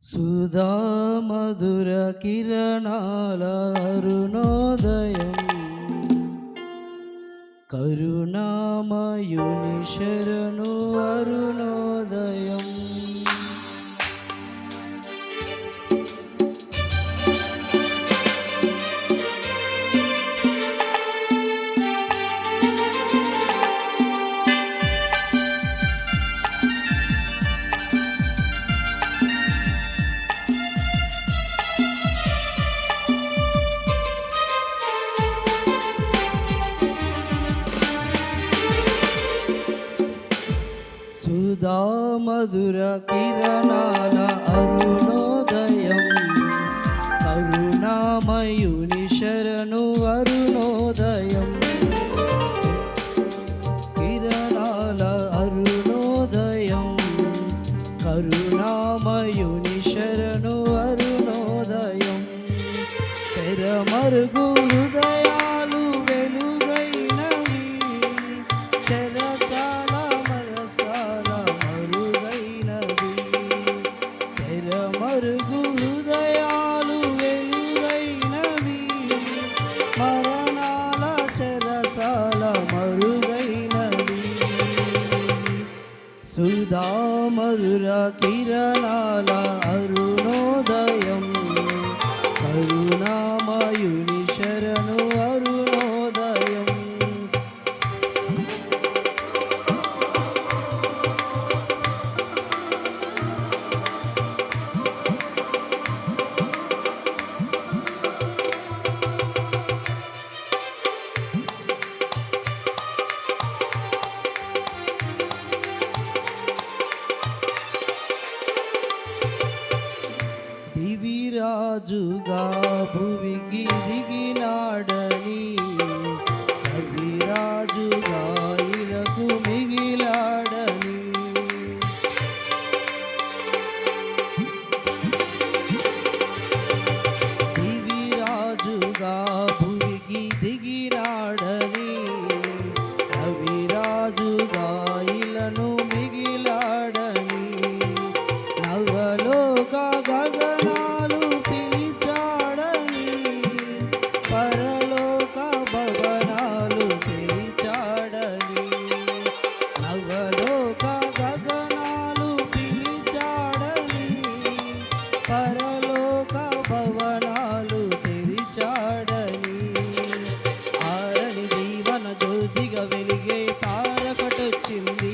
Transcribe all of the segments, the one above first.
సుధా మధుర కిరణాల అరుణోదయం, కరుణామయుని శరణు అరుణోదయం. సుధా మధుర కిరణాల అరుణోదయం, కరుణామయుని శరణు అరుణోదయం. కిరణాల అరుణోదయం, కరుణామయుని శరణు అరుణోదయం. తెరమరుగు హృదయాలు వెలుగైనవి, చెరసాల మరసాల మరుగైనది. తెరమరుగు హృదయాలు వెలుగైనవి, మరణాల చెరసాల మరుగైనది. సుధా మధుర కిరణాల అరుణోదయం, కరుణామయుని శరణు అరుణోదయం. దివిరాజుగా భువికి దిగినాడని, కవిరాజుగా ఇలకు మిగిలాడని. దివిరాజుగా భువికి దిగినాడని, కవిరాజుగా ఇలను మిగిలాడని. నవలోక గగనాలు పిలిచాడని, పరలోక భవనాలు పిలిచాడని. నవలోక గగనాలు పిలిచాడని, పరలోక భవనాలు తెరిచాడని. ఆరని జీవన జ్యోతిగా వెలిగే తారకటొచ్చింది,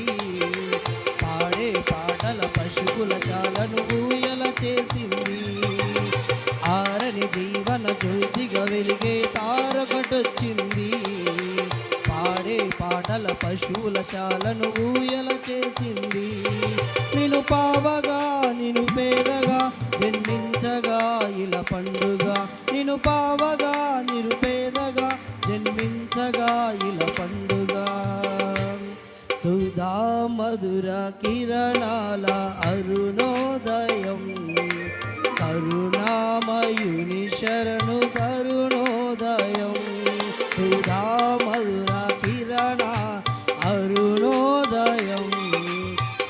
పాడే పాటల పశువుల శాలను ఊయల చేసింది. ఆరని జీవన జ్యోతిగా వెలిగే తారకటొచ్చింది, పాడే పాటల పశువుల శాలను ఊయల చేసింది. నిన్ను పావగా నిన్ను పేదగా జన్మించగా ఇలా పండుగ. నిన్ను పావగా నిరుపేదగా జన్మించగా ఇలా పండుగ. సుధా మధుర కిరణాల అరుణోదయం, కరుణామయుని శరణు కరుణోదయం. సుధా మధుర కిరణ అరుణోదయం,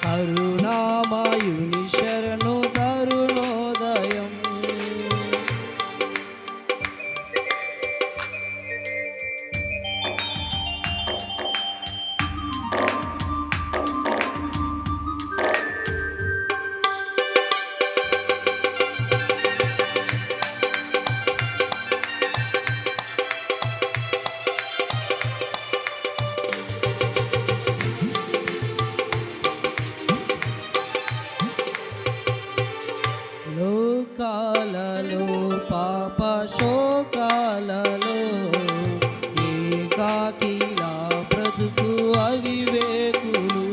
కరుణామయుని శరణు కరుణోదయం. లోకాలలో పాప శోకాలలో ఏకాకిలా బ్రతుకు అవివేకులు.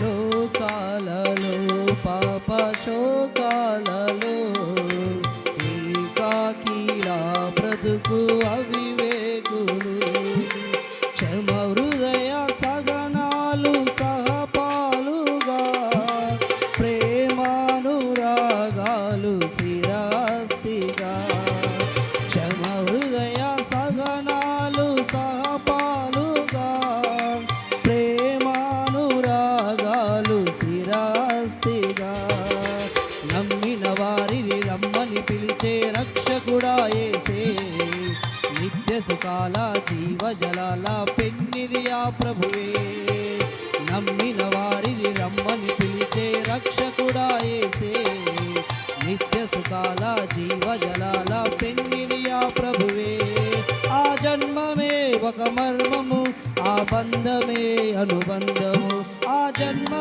లోకాలలో పాప శోకాలలో ఏకాకిలా బ్రతుకు అవివేకులు. క్షమ హృదయ సహనాలు సహపాలుగా పెన్నిది ఆ ప్రభువే. నమ్మిన వారిని రమ్మని పిలిచే రక్షకుడా యేసే. నిత్య సుఖాల జీవజలాల పెన్నిది ఆ ప్రభువే. ఆ జన్మమే ఒక మర్మము, ఆ బంధమే అనుబంధము. ఆ జన్మ